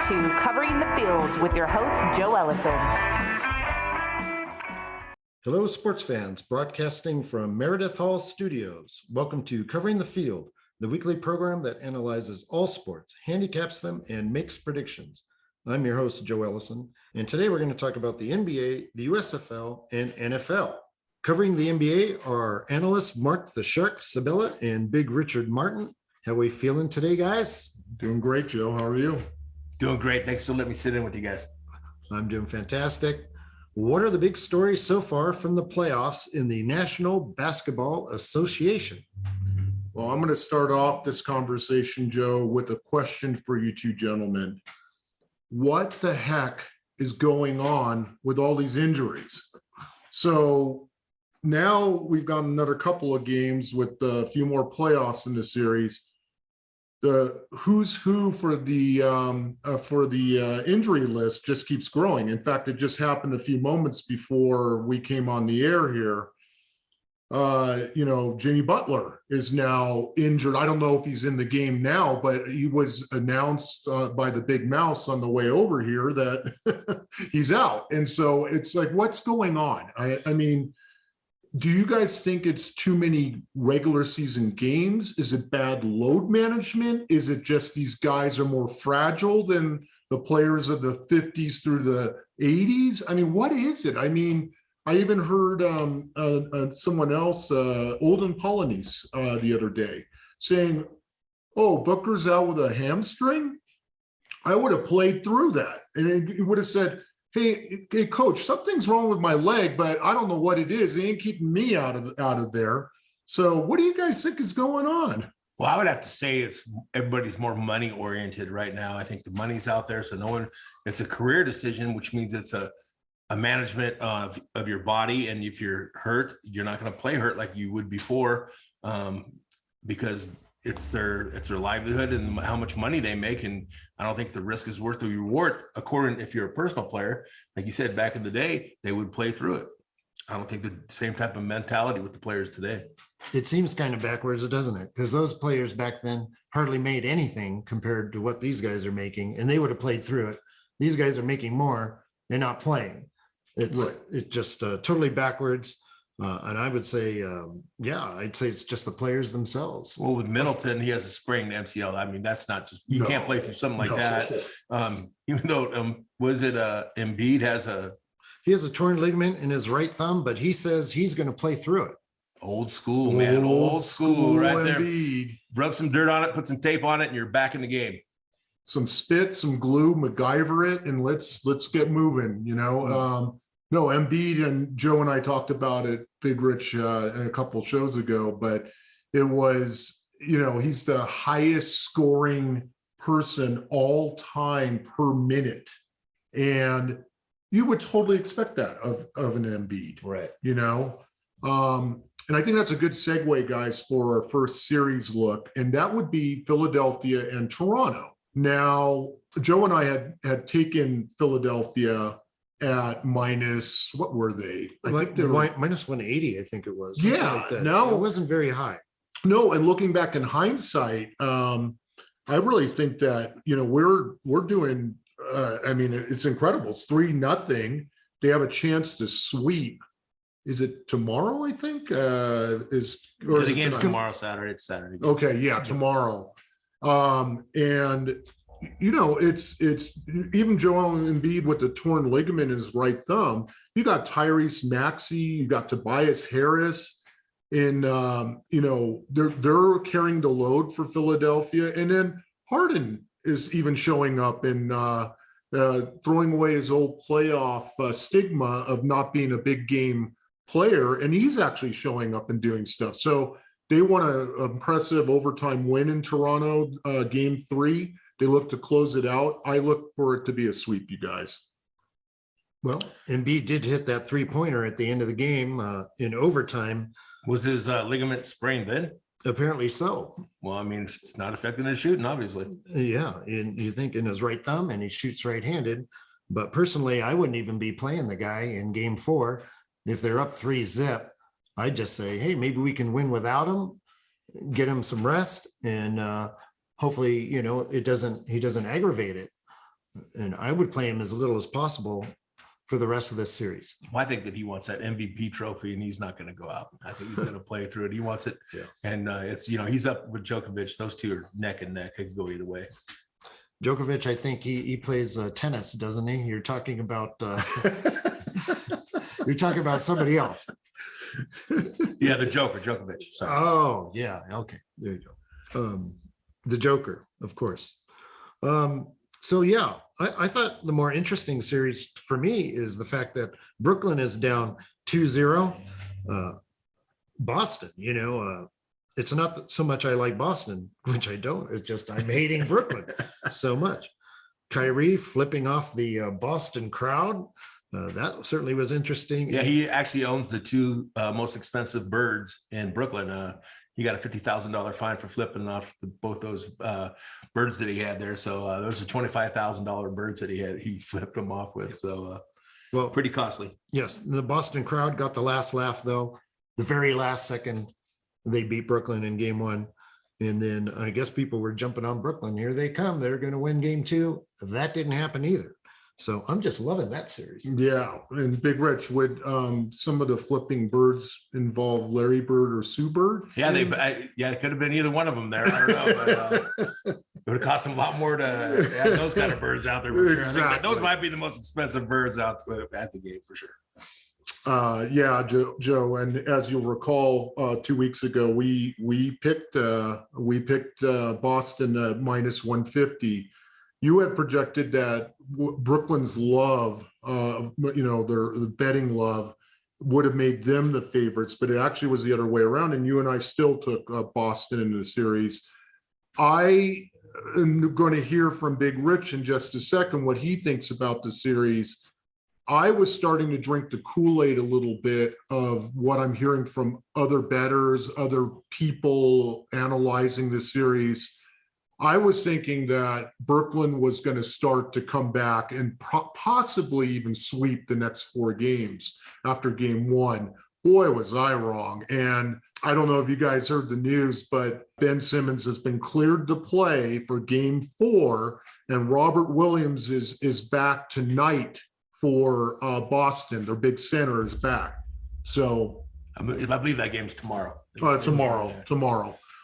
to Covering the Fields with your host, Joe Ellison. Hello, sports fans, broadcasting from Meredith Hall Studios. Welcome to Covering the Field, the weekly program that analyzes all sports, handicaps them, and makes predictions. I'm your host, Joe Ellison, and today we're going to talk about the NBA, the USFL, and NFL. Covering the NBA are analysts Marc the Shark Sabella and Big Richard Martin. How are we feeling today, guys? Doing great, Joe. How are you? Doing great. Thanks for letting me sit in with you guys. I'm doing fantastic. What are the big stories so far from the playoffs in the National Basketball Association? Well, I'm going to start off this conversation, Joe, with a question for you two gentlemen. What the heck is going on with all these injuries? So now we've got another couple of games with a few more playoffs in the series. The who's who for the injury list just keeps growing. In fact, it just happened a few moments before we came on the air here. Jimmy Butler is now injured. I don't know if he's in the game now, but he was announced by the Big Mouse on the way over here that he's out. And so it's like, what's going on? I mean, do you guys think it's too many regular season games? Is it bad load management? Is it just these guys are more fragile than the players of the 50s through the 80s? I mean, what is it? I mean, I even heard someone else, Olden Polynice, the other day saying, oh, Booker's out with a hamstring? I would have played through that. And he would have said, hey, coach, something's wrong with my leg, but I don't know what it is. It ain't keeping me out of there. So what do you guys think is going on? Well, I would have to say everybody's more money oriented right now. I think the money's out there. So it's a career decision, which means it's a management of your body. And if you're hurt, you're not going to play hurt like you would before, because it's their livelihood and how much money they make. And I don't think the risk is worth the reward. If you're a personal player, like you said, back in the day, they would play through it. I don't think the same type of mentality with the players today. It seems kind of backwards, doesn't it? Because those players back then hardly made anything compared to what these guys are making, and they would have played through it. These guys are making more. They're not playing. It's just totally backwards. And I would say, I'd say it's just the players themselves. Well, with Middleton, he has a sprained MCL. I mean, that's not just, you can't play through something like that. Even though, Embiid he has a torn ligament in his right thumb, but he says he's going to play through it. Old school, man. Old school right there. Embiid. Rub some dirt on it, put some tape on it, and you're back in the game. Some spit, some glue, MacGyver it, and let's get moving, No, Embiid, and Joe and I talked about it, Big Rich, a couple shows ago, but it was, he's the highest scoring person all time per minute. And you would totally expect that of an Embiid, right? And I think that's a good segue, guys, for our first series look, and that would be Philadelphia and Toronto. Now, Joe and I had taken Philadelphia at minus, what were they? I think they were minus 180, I think it was. Yeah, like that. No, it wasn't very high. No, and looking back in hindsight, I really think that, we're doing, it's incredible. It's 3-0. They have a chance to sweep. Is it tomorrow, I think? The game's tomorrow, Saturday. It's Saturday. Okay, yeah, tomorrow. And it's even Joel Embiid with the torn ligament in his right thumb. You got Tyrese Maxey, you got Tobias Harris, and they're carrying the load for Philadelphia. And then Harden is even showing up and throwing away his old playoff stigma of not being a big game player, and he's actually showing up and doing stuff. So they won an impressive overtime win in Toronto, game 3. They look to close it out. I look for it to be a sweep, you guys. Well, Embiid did hit that 3-pointer at the end of the game in overtime. Was his ligament sprained then? Apparently so. Well, I mean, it's not affecting his shooting, obviously. Yeah, and you think in his right thumb, and he shoots right-handed. But personally, I wouldn't even be playing the guy in game 4. If they're up 3-0, I'd just say, hey, maybe we can win without him, get him some rest, and hopefully, he doesn't aggravate it. And I would play him as little as possible for the rest of this series. Well, I think that he wants that MVP trophy, and he's not going to go out. I think he's going to play through it. He wants it. Yeah. And it's, he's up with Djokovic. Those two are neck and neck. It could go either way. Djokovic, I think he plays tennis, doesn't he? You're talking about somebody else. Yeah, the Joker, Djokovic. Sorry. Oh, yeah. Okay, there you go. The Joker, of course. So yeah, I thought the more interesting series for me is the fact that Brooklyn is down 2-0. Boston, it's not so much I like Boston, which I don't. It's just I'm hating Brooklyn so much. Kyrie flipping off the Boston crowd. That certainly was interesting. Yeah, he actually owns the two most expensive birds in Brooklyn. He got a $50,000 fine for flipping off both those birds that he had there. So those are $25,000 birds that he flipped them off with. So well, pretty costly. Yes, the Boston crowd got the last laugh though. The very last second, they beat Brooklyn in game 1. And then I guess people were jumping on Brooklyn. Here they come. They're going to win game 2. That didn't happen either. So I'm just loving that series. Yeah. And Big Rich, would some of the flipping birds involve Larry Bird or Sue Bird? Yeah, it could have been either one of them there. I don't know. But, it would have cost them a lot more to have those kind of birds out there for sure. Exactly. I think those might be the most expensive birds out at the game for sure. Yeah, Joe, and as you'll recall, 2 weeks ago, we picked Boston at -150. You had projected that Brooklyn's love, their betting love, would have made them the favorites, but it actually was the other way around. And you and I still took Boston into the series. I am going to hear from Big Rich in just a second what he thinks about the series. I was starting to drink the Kool-Aid a little bit of what I'm hearing from other bettors, other people analyzing the series. I was thinking that Brooklyn was going to start to come back and possibly even sweep the next 4 games after game 1. Boy, was I wrong. And I don't know if you guys heard the news, but Ben Simmons has been cleared to play for game 4, and Robert Williams is back tonight for Boston. Their big center is back. So I believe that game's tomorrow. Tomorrow.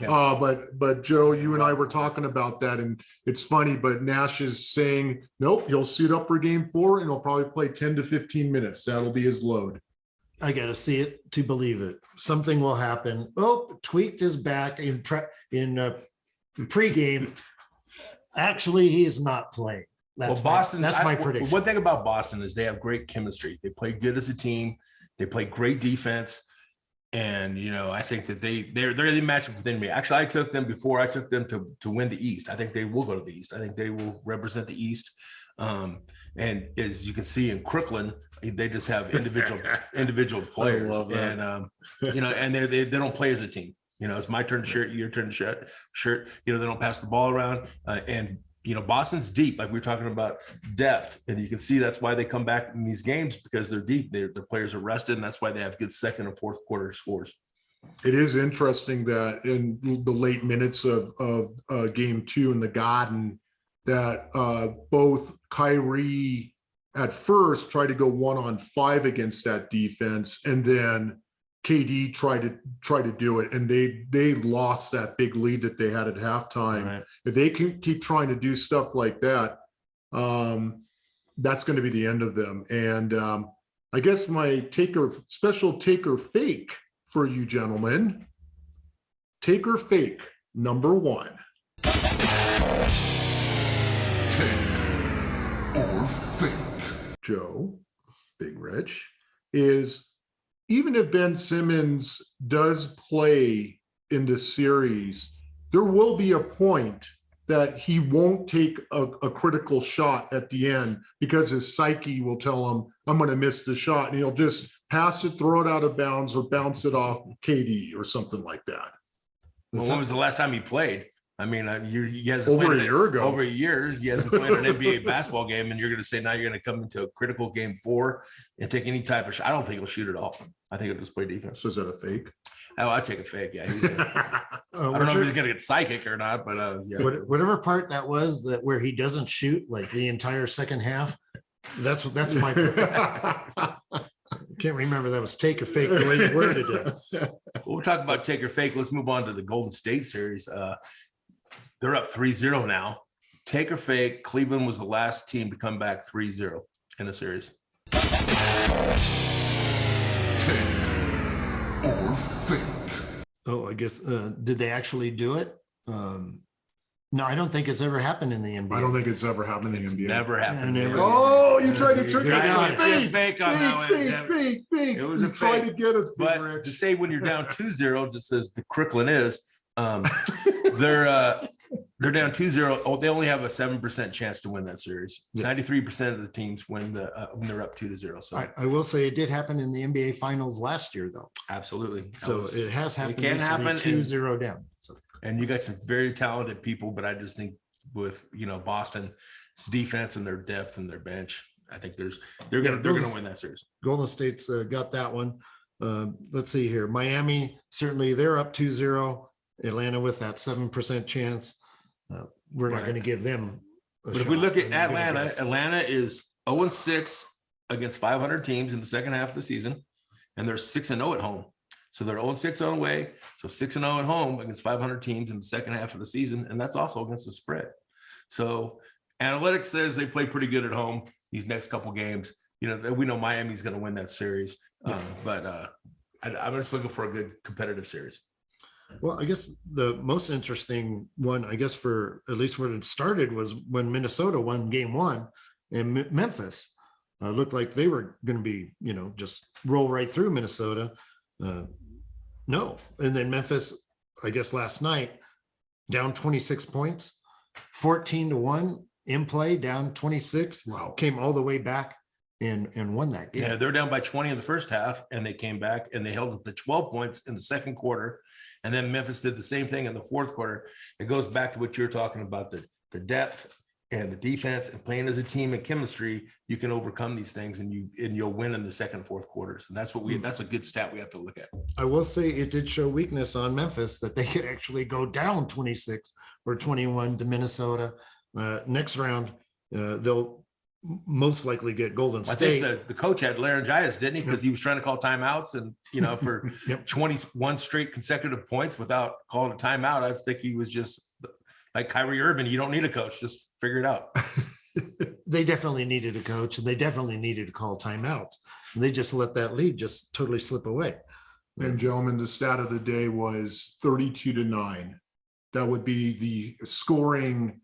Yeah. But Joe, you and I were talking about that, and it's funny, but Nash is saying, nope, he'll suit up for game 4 and he'll probably play 10 to 15 minutes. That'll be his load. I got to see it to believe it. Something will happen. Oh, tweaked his back in pregame. Actually, he's not playing. That's my prediction. One thing about Boston is they have great chemistry. They play good as a team. They play great defense. And, I think that they're the matchup within me. Actually, I took them before I took them to win the East. I think they will go to the East. I think they will represent the East. And as you can see in Crooklyn, they just have individual players. And, and they don't play as a team. It's my turn to shirt, your turn to shirt. They don't pass the ball around. And Boston's deep, like we were talking about depth, and you can see that's why they come back in these games, because they're deep. Their players are rested, and that's why they have good second and fourth quarter scores. It is interesting that in the late minutes of game 2 in the Garden, that both Kyrie at first tried to go 1-on-5 against that defense, and then KD tried to do it, and they lost that big lead that they had at halftime. Right. If they can keep trying to do stuff like that, that's going to be the end of them. And I guess my special take or fake for you gentlemen. Take or fake number 1. Take or fake. Joe, Big Rich, is even if Ben Simmons does play in this series, there will be a point that he won't take a critical shot at the end, because his psyche will tell him, I'm going to miss the shot. And he'll just pass it, throw it out of bounds, or bounce it off KD or something like that. Well, when was the last time he played? I mean, he hasn't over played a year ago. Over a year, he hasn't played an NBA basketball game, and you're going to say now you're going to come into a critical game 4 and take any type of shot. I don't think he'll shoot at all. I think he'll just play defense. So is that a fake? Oh, I'll take a fake. Yeah. I don't know if he's going to get psychic or not, but yeah. Whatever part that was that where he doesn't shoot like the entire second half, that's my can't remember that was take or fake the way you worded it. We'll talk about take or fake. Let's move on to the Golden State series. They're up 3-0 now. Take or fake, Cleveland was the last team to come back 3-0 in the series. Take or fake. Oh, I guess, did they actually do it? No, I don't think it's ever happened in the NBA. I don't think it's ever happened in the NBA. Never happened. Yeah, never. Oh, you tried to trick Good us. on it. Fake on that one. Fake. It was a You tried to fake. get us, Big But Rich. to say when you're down 2-0, just as the Crooklyn is, they're down 2-0. Oh, they only have a 7% chance to win that series. Yeah. 93% of the teams win when they're up 2-0. So I will say it did happen in the NBA finals last year, though. absolutely. So it has happened. can recently, happen, 2-0 down. So And you got some very talented people, but I just think with Boston's defense and their depth and their bench, I think they're gonna win that series. Golden State's got that one. Let's see here. Miami, certainly they're up 2-0. Atlanta with that 7% chance. We're not Right. going to give them a But if we shot. look at I'm gonna Atlanta, guess. Atlanta is 0-6 against 500 teams in the second half of the season, and they're 6-0 at home. So they're 0-6 on the way, so 6-0 at home against 500 teams in the second half of the season, and that's also against the spread. So analytics says they play pretty good at home these next couple games. We know Miami's going to win that series, but I'm just looking for a good competitive series. Well, I guess the most interesting one, I guess, for at least where it started was when Minnesota won game one and Memphis looked like they were going to be, just roll right through Minnesota. No. And then Memphis, I guess last night, down 26 points, 14-1 in play, down 26. Wow. Came all the way back and won that game. Yeah, they're down by 20 in the first half, and they came back and they held up to 12 points in the second quarter. And then Memphis did the same thing in the fourth quarter. It goes back to what you're talking about, the depth and the defense and playing as a team and chemistry. You can overcome these things and you'll win in the second and fourth quarters. And that's that's a good stat we have to look at. I will say it did show weakness on Memphis that they could actually go down 26 or 21 to Minnesota. Next round, they'll most likely get Golden I State. think the coach had laryngitis, didn't he? Because he was trying to call timeouts and, for Yep. 21 straight consecutive points without calling a timeout. I think he was just like Kyrie Irving. You don't need a coach, just figure it out. They definitely needed a coach and they definitely needed to call timeouts. And they just let that lead just totally slip away. And gentlemen, the stat of the day was 32-9. That would be the scoring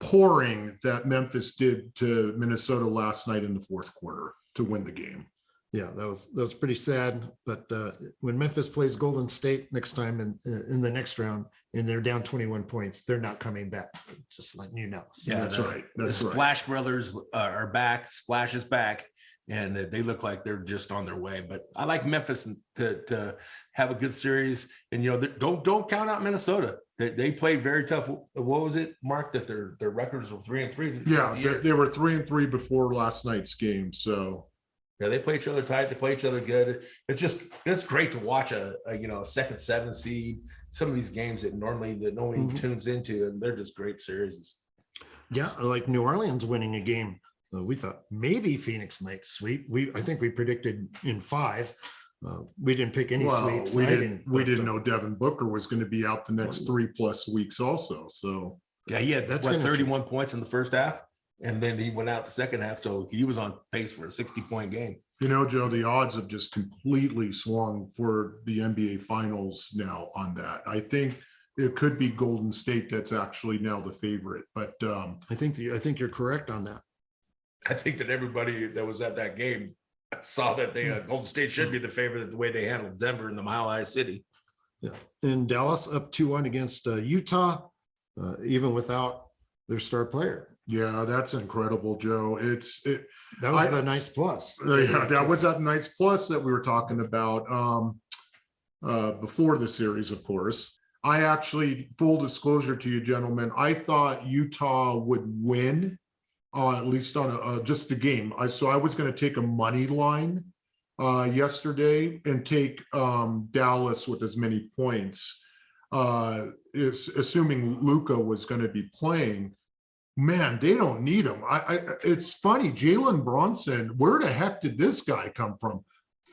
pouring that Memphis did to Minnesota last night in the fourth quarter to win the game. Yeah, that was pretty sad. But when Memphis plays Golden State next time in the next round and they're down 21 points, they're not coming back. Just letting you know. So Yeah, That's right. That's the right. Splash Brothers are back. Splash is back, and they look like they're just on their way. But I like Memphis to have a good series. And don't count out Minnesota. They played very tough. What was it, Mark? That their records were 3-3. Yeah, they were 3-3 before last night's game. So Yeah, they play each other tight. They play each other good. It's great to watch a second 7 seed. Some of these games that no one tunes into, and they're just great series. yeah, like New Orleans winning a game. We thought maybe Phoenix might sweep. I think we predicted in 5. We didn't pick any sweeps. we I didn't know Devin Booker was going to be out the next 3+ weeks also. So Yeah, he had That's 31 points in the first half, and then he went out the second half, so he was on pace for a 60-point game. Joe, the odds have just completely swung for the NBA Finals now on that. I think it could be Golden State that's actually now the favorite, but I think you're correct on that. I think that everybody that was at that game saw that Golden State should be the favorite the way they handled Denver in the Mile High City. Yeah, and Dallas up 2-1 against Utah, even without their star player. yeah, that's incredible, Joe. That was the nice plus. Yeah, that was that nice plus that we were talking about before the series, of course. I actually, full disclosure to you, gentlemen, I thought Utah would win, at least on just the game. So I was going to take a money line yesterday and take Dallas with as many points, is assuming Luka was going to be playing. Man, they don't need him. It's funny, Jalen Brunson, where the heck did this guy come from?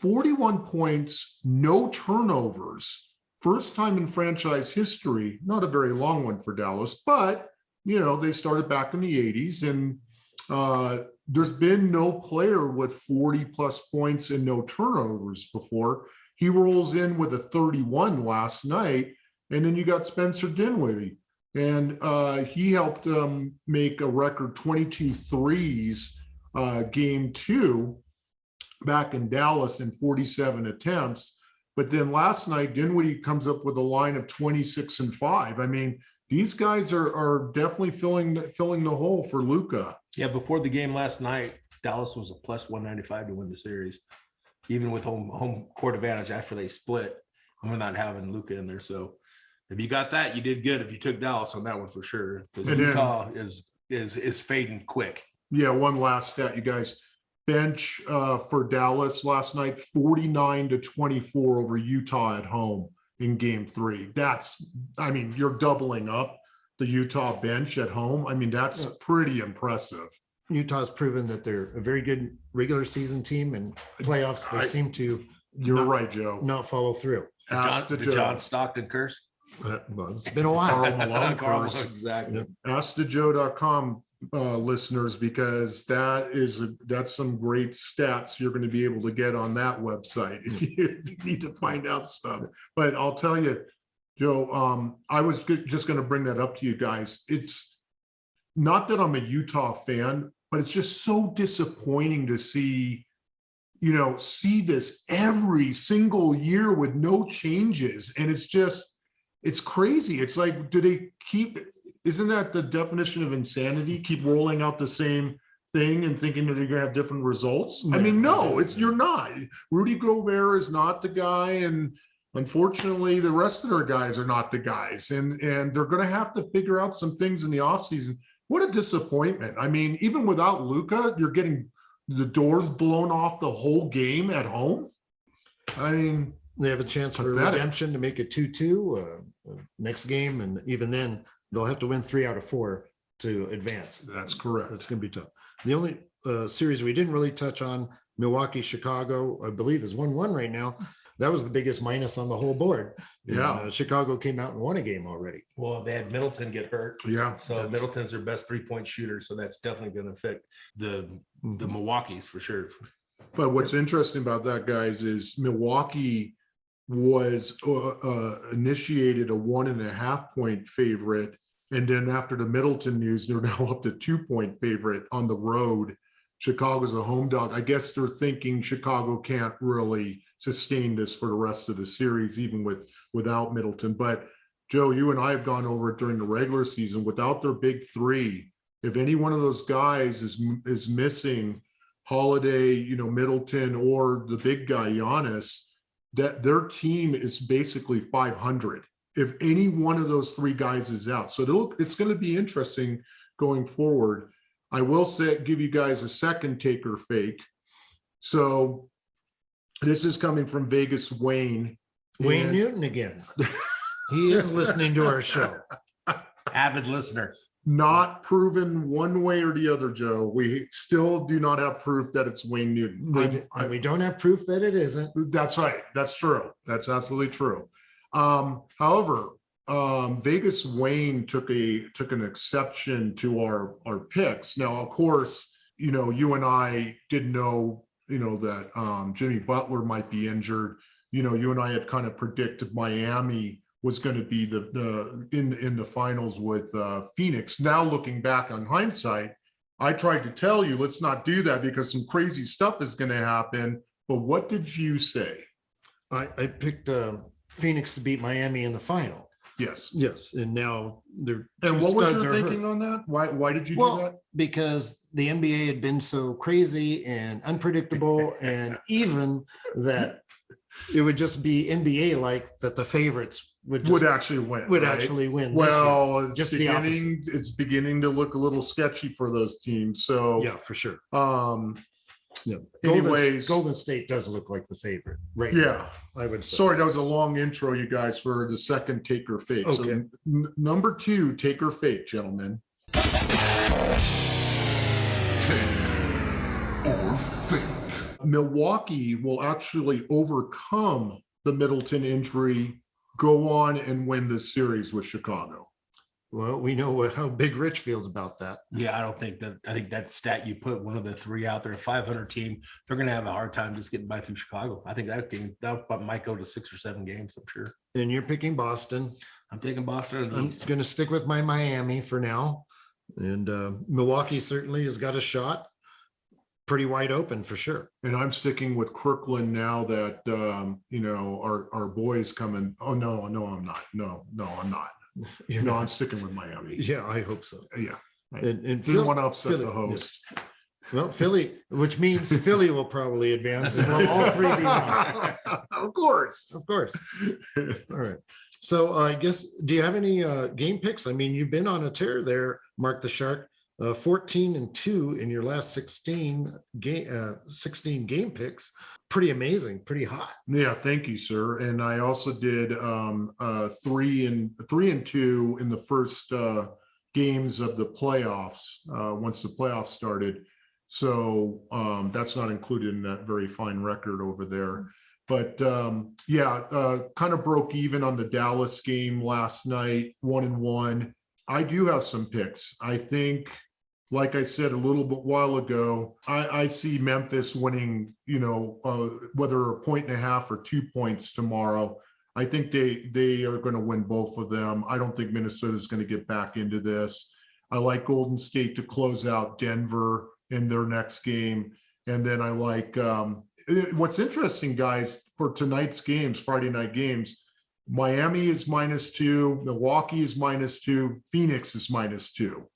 41 points, no turnovers. First time in franchise history, not a very long one for Dallas, but, they started back in the 80s, and there's been no player with 40 plus points and no turnovers before. He rolls in with a 31 last night, and then you got Spencer Dinwiddie, and he helped make a record 22 threes game 2 back in Dallas in 47 attempts. But then last night, Dinwiddie comes up with a line of 26 and 5. I mean, these guys are definitely filling the hole for Luka. Yeah, before the game last night, Dallas was a plus 195 to win the series, even with home court advantage after they split. And we're not having Luka in there. So if you got that, you did good. If you took Dallas on that one for sure, because Utah is fading quick. Yeah, one last stat, you guys. Bench for Dallas last night, 49-24 over Utah at home in game 3. You're doubling up the Utah bench at home. I mean, that's pretty impressive. Utah's proven that they're a very good regular season team, and playoffs, they seem to right, Joe. not follow through. The John Stockton curse. Well, it's been a while. Karl Malone curse. Exactly. AskTheJoe.com listeners, because that's some great stats you're going to be able to get on that website if you need to find out stuff. But I'll tell you, Joe, I was just going to bring that up to you guys. It's not that I'm a Utah fan, but it's just so disappointing to see this every single year with no changes. And it's crazy. It's like, isn't that the definition of insanity? Keep rolling out the same thing and thinking that you're going to have different results? I mean, no, you're not. Rudy Gobert is not the guy. And unfortunately, the rest of their guys are not the guys. And they're going to have to figure out some things in the offseason. What a disappointment. I mean, even without Luka, you're getting the doors blown off the whole game at home. I mean, they have a chance for redemption to make it 2-2 next game. And even then, they'll have to win 3 out of 4 to advance. That's correct. It's going to be tough. The only series we didn't really touch on, Milwaukee, Chicago, I believe is 1-1 right now. That was the biggest minus on the whole board. Yeah. Chicago came out and won a game already. Well, they had Middleton get hurt. Yeah. So Middleton's their best 3-point shooter. So that's definitely going to affect the Milwaukee's for sure. But what's interesting about that, guys, is Milwaukee was initiated a 1.5 point favorite. And then after the Middleton news, they're now up to 2-point favorite on the road. Chicago's a home dog. I guess they're thinking Chicago can't really sustain this for the rest of the series, even without Middleton. But Joe, you and I have gone over it during the regular season. Without their big 3, if any one of those guys is missing, Holiday, Middleton, or the big guy Giannis, that their team is basically 500 if any one of those 3 guys is out. So it's going to be interesting going forward. I will give you guys a second take or fake. So this is coming from Vegas Wayne. Wayne Newton again. He is listening to our show. Avid listener. Not proven one way or the other, Joe. We still do not have proof that it's Wayne Newton. We don't have proof that it isn't. That's right. That's true. That's absolutely true. However, Vegas Wayne took an exception to our picks. Now, of course, you and I didn't know, that Jimmy Butler might be injured. You and I had kind of predicted Miami was going to be in the finals with Phoenix. Now, looking back on hindsight, I tried to tell you, let's not do that because some crazy stuff is going to happen. But what did you say? I picked Phoenix to beat Miami in the final. Yes. And now they're. And what was your thinking on that? Why did you do that? Because the NBA had been so crazy and unpredictable, and even that it would just be NBA like that the favorites would actually win. Well, it's beginning to look a little sketchy for those teams. So yeah, for sure. Yeah. Anyways, Golden State does look like the favorite, right? yeah. Now, I would say. Sorry, that was a long intro, you guys, for the second take or fake. Okay. So number 2, take or fake, gentlemen. Or fake. Milwaukee will actually overcome the Middleton injury, go on and win the series with Chicago. Well, we know how Big Rich feels about that. Yeah, I think that stat you put one of the 3 out there, a 500 team, they're going to have a hard time just getting by through Chicago. I think that might go to 6 or 7 games, I'm sure. And you're picking Boston. I'm taking Boston. I'm going to stick with my Miami for now. And Milwaukee certainly has got a shot. Pretty wide open for sure. And I'm sticking with Kirkland now that, our boys coming. Oh, no, I'm not. No, I'm not. I'm sticking with Miami. Yeah, I hope so. Yeah. And Didn't want to upset the host. Yes. Well, Philly, which means Philly will probably advance and we'll all 3 be wrong. Of course. All right. So I guess, do you have any game picks? I mean, you've been on a tear there, Marc the Shark, 14-2 in your last 16 game picks. Pretty amazing, pretty hot. Yeah, thank you, sir. And I also did 3 and 2 in the first games of the playoffs once the playoffs started. So that's not included in that very fine record over there. But kind of broke even on the Dallas game last night, 1-1. I do have some picks. I think, like I said a little bit while ago, I see Memphis winning, whether 1.5 or 2 points tomorrow. I think they are going to win both of them. I don't think Minnesota is going to get back into this. I like Golden State to close out Denver in their next game. And then I like what's interesting, guys, for tonight's games, Friday night games, Miami is -2, Milwaukee is -2, Phoenix is -2.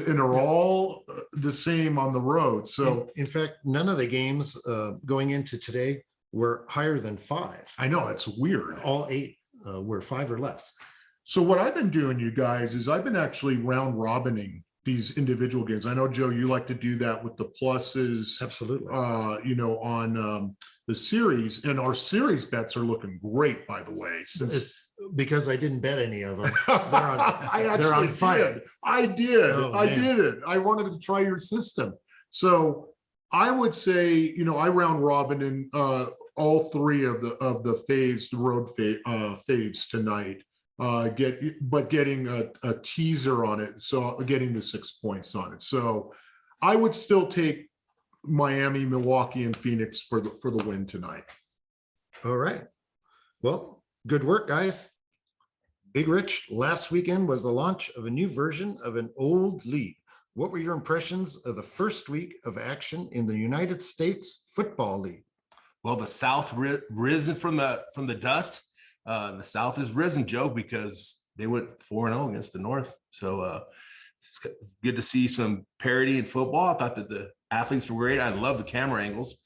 And are all the same on the road. So in fact, none of the games going into today were higher than 5. I know, it's weird. All 8 were 5 or less. So what I've been doing, you guys, is I've been actually round robining these individual games. I know, Joe, you like to do that with the pluses. Absolutely. On the series, and our series bets are looking great, by the way. Since it's because I didn't bet any of them. They're on fire. I did. I did it. I wanted to try your system. So I would say, I round robin in all 3 of the faves, the road faves tonight. Getting a teaser on it, so getting the 6 points on it. So I would still take Miami, Milwaukee, and Phoenix for the win tonight. All right. Well, good work, guys. Big Rich, last weekend was the launch of a new version of an old league. What were your impressions of the first week of action in the United States Football League? Well, the South risen from the dust. The South has risen, Joe, because they went 4-0 against the North. So it's good to see some parity in football. I thought that the athletes were great. I love the camera angles.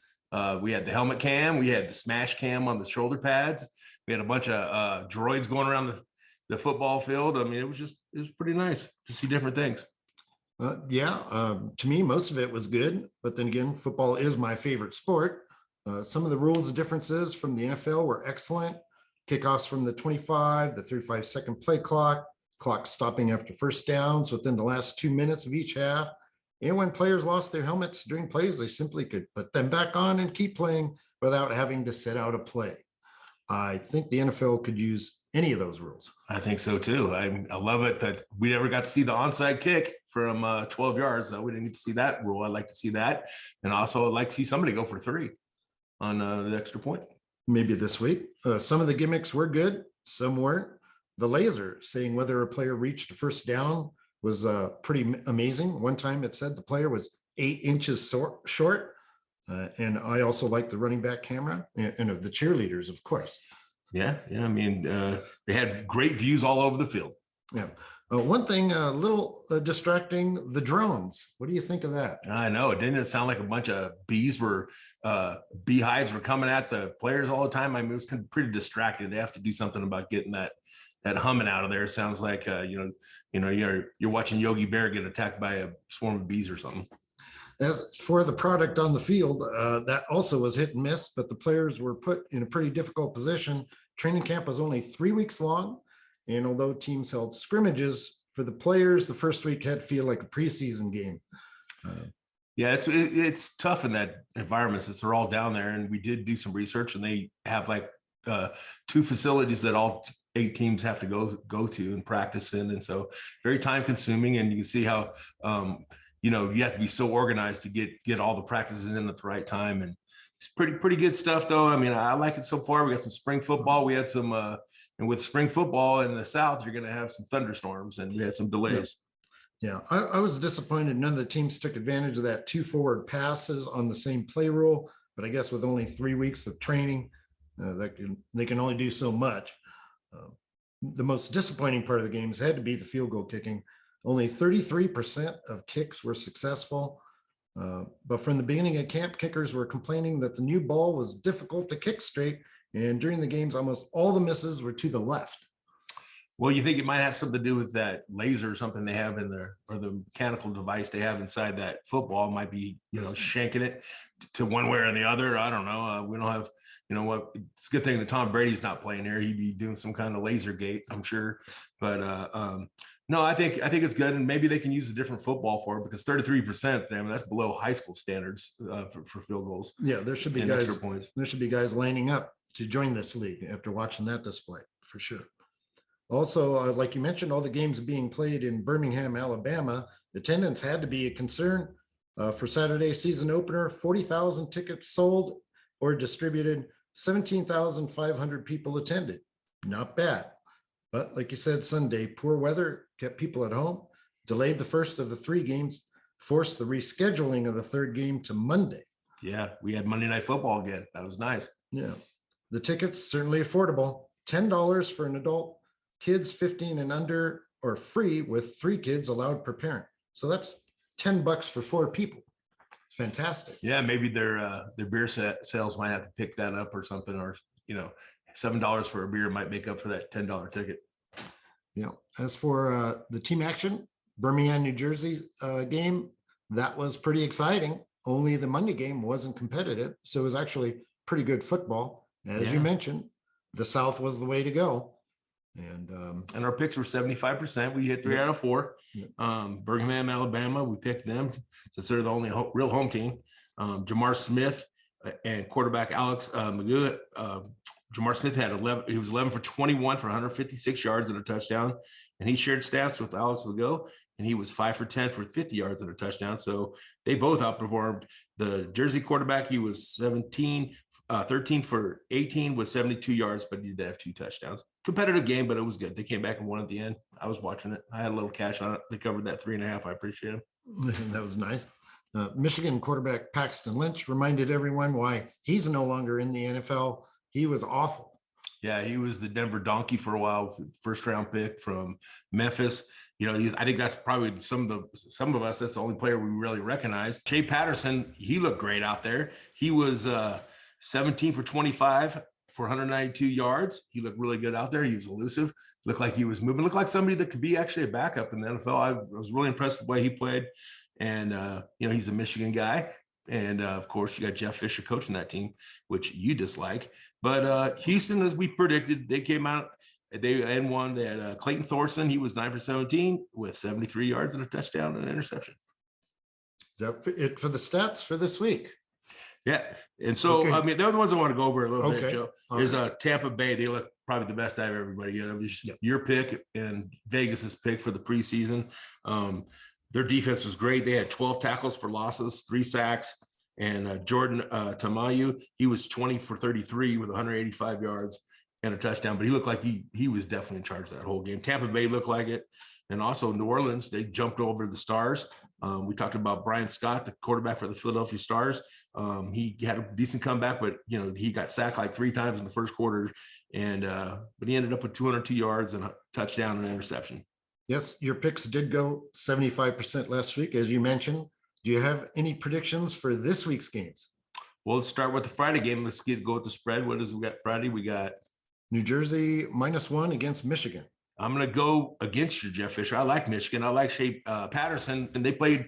We had the helmet cam. We had the smash cam on the shoulder pads. We had a bunch of droids going around the football field. I mean, it was pretty nice to see different things. To me, most of it was good. But then again, football is my favorite sport. Some of the rules and differences from the NFL were excellent. Kickoffs from the 25, the 35-second play clock stopping after first downs within the last 2 minutes of each half. And when players lost their helmets during plays, they simply could put them back on and keep playing without having to sit out a play. I think the NFL could use any of those rules. I think so too. I love it that we never got to see the onside kick from 12 yards. We didn't get to see that rule. I'd like to see that. And also I'd like to see somebody go for 3 on the extra point. Maybe this week. Some of the gimmicks were good, some weren't. The laser saying whether a player reached a first down was pretty amazing. One time it said the player was 8 inches short. And I also like the running back camera and of the cheerleaders, of course. Yeah. I mean, they had great views all over the field. Yeah. One thing a little distracting, the drones. What do you think of that? I know. Didn't it sound like a bunch of beehives were coming at the players all the time? I mean, it was kind of pretty distracting. They have to do something about getting that humming out of there. It sounds like, you're watching Yogi Bear get attacked by a swarm of bees or something. As for the product on the field, that also was hit and miss, but the players were put in a pretty difficult position. Training camp was only 3 weeks long, and although teams held scrimmages, for the players, the first week had to feel like a preseason game. Yeah, it's tough in that environment since they're all down there. And we did do some research, and they have like 2 facilities that all 8 teams have to go to and practice in, and so very time consuming. And you can see how you have to be so organized to get all the practices in at the right time. And it's pretty good stuff, though. I mean, I like it so far. We got some spring football. We had some, and with spring football in the South, you're going to have some thunderstorms, and we had some delays. Yeah, I was disappointed none of the teams took advantage of that 2 forward passes on the same play rule, but I guess with only 3 weeks of training, they can only do so much. The most disappointing part of the games had to be the field goal kicking. Only 33% of kicks were successful, but from the beginning of camp, kickers were complaining that the new ball was difficult to kick straight, and during the games, almost all the misses were to the left. Well, you think it might have something to do with that laser or something they have in there, or the mechanical device they have inside that football might be, shanking it to one way or the other. I don't know. We don't have, what, it's a good thing that Tom Brady's not playing here. He'd be doing some kind of laser gate, I'm sure. But no, I think it's good. And maybe they can use a different football for it, because 33%, that's below high school standards for field goals. Yeah, there should be guys lining up to join this league after watching that display, for sure. Also, like you mentioned, all the games being played in Birmingham, Alabama, attendance had to be a concern. For Saturday's season opener, 40,000 tickets sold or distributed, 17,500 people attended. Not bad. But like you said, Sunday, poor weather kept people at home, delayed the first of the 3 games, forced the rescheduling of the 3rd game to Monday. Yeah, we had Monday Night Football again. That was nice. Yeah. The tickets certainly affordable, $10 for an adult. Kids 15 and under are free, with 3 kids allowed per parent. So that's $10 for 4 people. It's fantastic. Yeah, maybe their beer sales might have to pick that up or something, or $7 for a beer might make up for that $10 ticket. Yeah. As for the team action, Birmingham, New Jersey game, that was pretty exciting. Only the Monday game wasn't competitive, so it was actually pretty good football. As you mentioned, the South was the way to go. And our picks were 75%. We hit 3 out of 4. Birmingham, Alabama, we picked them since they're the only real home team. Jamar Smith and quarterback Alex Magoo. Jamar Smith had 11. He was 11 for 21 for 156 yards and a touchdown, and he shared stats with Alex Magoo, and he was 5 for 10 for 50 yards and a touchdown. So they both outperformed the Jersey quarterback. He was 13 for 18 with 72 yards, but he did have 2 touchdowns. Competitive game, but it was good. They came back and won at the end. I was watching it. I had a little cash on it. They covered that 3.5. I appreciate it. That was nice. Michigan quarterback Paxton Lynch reminded everyone why he's no longer in the NFL. He was awful. Yeah, he was the Denver Donkey for a while, 1st round pick from Memphis. I think that's probably some of us. That's the only player we really recognized. Shea Patterson, he looked great out there. He was 17 for 25 for 192 yards. He looked really good out there. He was elusive. Looked like he was moving. Looked like somebody that could be actually a backup in the NFL. I was really impressed with the way he played. And he's a Michigan guy. And of course, you got Jeff Fisher coaching that team, which you dislike. But Houston, as we predicted, they came out. They won. They had Clayton Thorson. He was 9 for 17 with 73 yards and a touchdown and an interception. Is that it for the stats for this week? Yeah. And so, okay. I mean, they're the ones I want to go over a little bit, Joe. There's Tampa Bay. They look probably the best out of everybody. That was your pick and Vegas's pick for the preseason. Their defense was great. They had 12 tackles for losses, 3 sacks. And Jordan Tamayu, he was 20 for 33 with 185 yards and a touchdown. But he looked like he was definitely in charge of that whole game. Tampa Bay looked like it. And also New Orleans, they jumped over the Stars. We talked about Brian Scott, the quarterback for the Philadelphia Stars. He had a decent comeback, but he got sacked like 3 times in the first quarter, and but he ended up with 202 yards and a touchdown and an interception. Yes, your picks did go 75% last week, as you mentioned. Do you have any predictions for this week's games? Well, let's start with the Friday game. Let's go with the spread. What is we got Friday? We got New Jersey -1 against Michigan. I'm going to go against you, Jeff Fisher. I like Michigan. I like Shea Patterson, and they played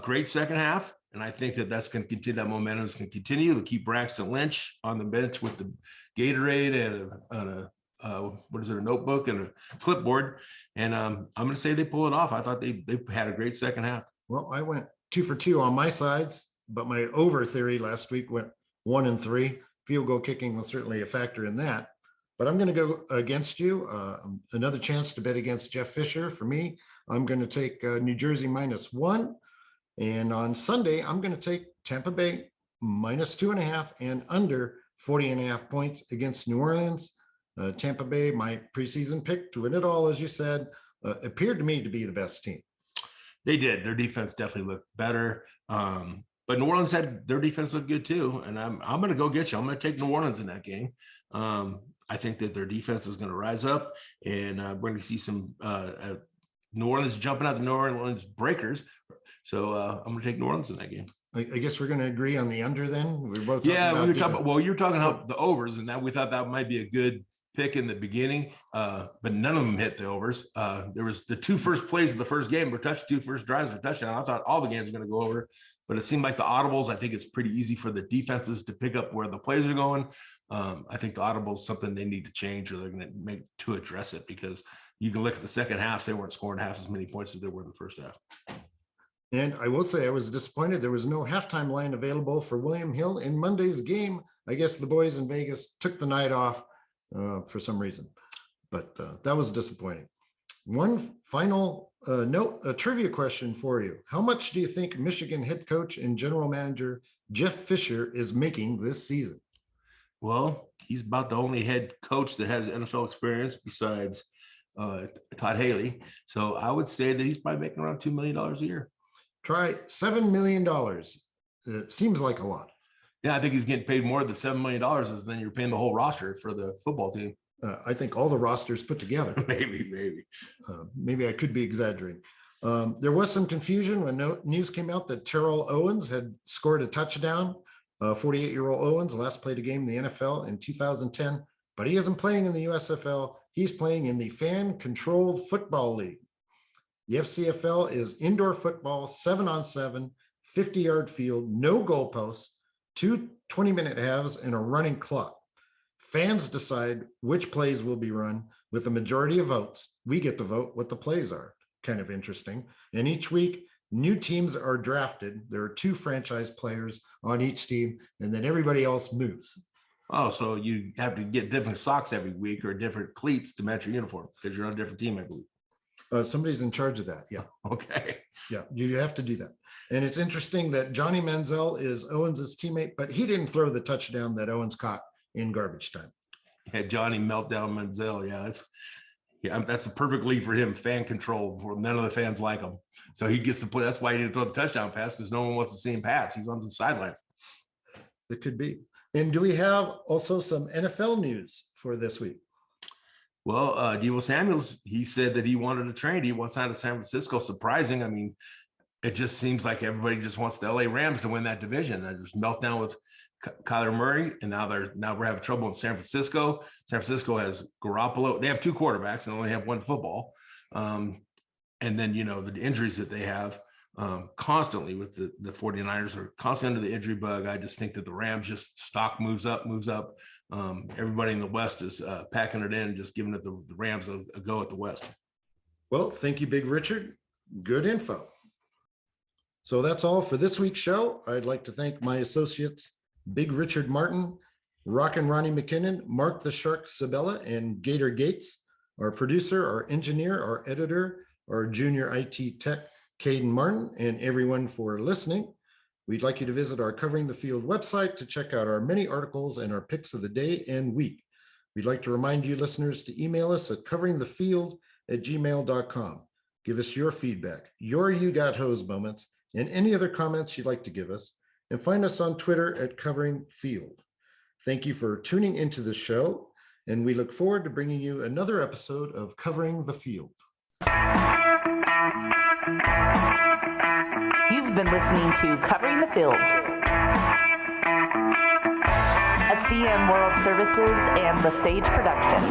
great second half. And I think that that's going to continue. That momentum is going to continue. They'll keep Braxton Lynch on the bench with the Gatorade and a notebook and a clipboard. And I'm going to say they pull it off. I thought they had a great second half. Well, I went 2 for 2 on my sides, but my over theory last week went 1 and 3. Field goal kicking was certainly a factor in that. But I'm going to go against you. Another chance to bet against Jeff Fisher. For me, I'm going to take New Jersey -1. And on Sunday, I'm going to take Tampa Bay -2.5 and under 40.5 points against New Orleans. Tampa Bay, my preseason pick to win it all, as you said, appeared to me to be the best team. They did. Their defense definitely looked better. But New Orleans had their defense looked good too. And I'm going to go get you. I'm going to take New Orleans in that game. I think that their defense is going to rise up, and we're going to see some New Orleans jumping out the New Orleans breakers. So I'm going to take New Orleans in that game. I guess we're going to agree on the under then. We're both we were talking about, well, you're talking about the overs, and that we thought that might be a good pick in the beginning, but none of them hit the overs. There was the 2 first plays of the first game were 2 first drives were touchdown. I thought all the games were going to go over, but it seemed like the audibles, I think it's pretty easy for the defenses to pick up where the plays are going. I think the audible is something they need to change, or they're going to make to address it, because you can look at the second half, they weren't scoring half as many points as they were in the first half. And I will say I was disappointed there was no halftime line available for William Hill in Monday's game. I guess the boys in Vegas took the night off for some reason, but that was disappointing. One final note, a trivia question for you. How much do you think Michigan head coach and general manager Jeff Fisher is making this season? Well, he's about the only head coach that has NFL experience besides Todd Haley. So I would say that he's probably making around $2 million a year. Try $7 million. It seems like a lot. Yeah, I think he's getting paid more than $7 million than you're paying the whole roster for the football team. I think all the rosters put together. Maybe. I could be exaggerating. There was some confusion when news came out that Terrell Owens had scored a touchdown. 48-year-old Owens last played a game in the NFL in 2010, but he isn't playing in the USFL. He's playing in the Fan-Controlled Football League. The FCFL is indoor football, 7-on-7, 50-yard field, no goalposts, 2 20-minute halves, and a running clock. Fans decide which plays will be run with a majority of votes. We get to vote what the plays are. Kind of interesting. And each week, new teams are drafted. There are 2 franchise players on each team, and then everybody else moves. Oh, so you have to get different socks every week or different cleats to match your uniform because you're on a different team every week. Somebody's in charge of that. Yeah. Okay. Yeah, you have to do that. And it's interesting that Johnny Manziel is Owens' teammate, but he didn't throw the touchdown that Owens caught in garbage time. Yeah, Johnny Meltdown Manziel. Yeah, that's a perfect league for him. Fan control, where none of the fans like him, so he gets to play. That's why he didn't throw the touchdown pass, because no one wants to see him pass. He's on the sidelines. It could be. And do we have also some NFL news for this week? Well, Deebo Samuels, he said that he wanted to trade. He wants out of San Francisco. Surprising. I mean, it just seems like everybody just wants the LA Rams to win that division. There's meltdown with Kyler Murray, and now we're having trouble in San Francisco. San Francisco has Garoppolo. They have 2 quarterbacks and only have 1 football. And then, the injuries that they have constantly with the 49ers are constantly under the injury bug. I just think that the Rams just stock moves up. Everybody in the West is packing it in, just giving it the Rams a go at the West. Well, thank you, Big Richard. Good info. So that's all for this week's show. I'd like to thank my associates, Big Richard Martin, Rockin Ronnie McKinnon, Marc the Shark Sabella, and Gator Gates, our producer, our engineer, our editor, our junior IT tech, Caden Martin, and everyone for listening. We'd like you to visit our Covering the Field website to check out our many articles and our picks of the day and week. We'd like to remind you listeners to email us at coveringthefield@gmail.com. Give us your feedback, your You Got Hosed moments, and any other comments you'd like to give us. And find us on Twitter at Covering Field. Thank you for tuning into the show, and we look forward to bringing you another episode of Covering the Field. You've been listening to Covering the Field, a CMworldservices and the Sage production.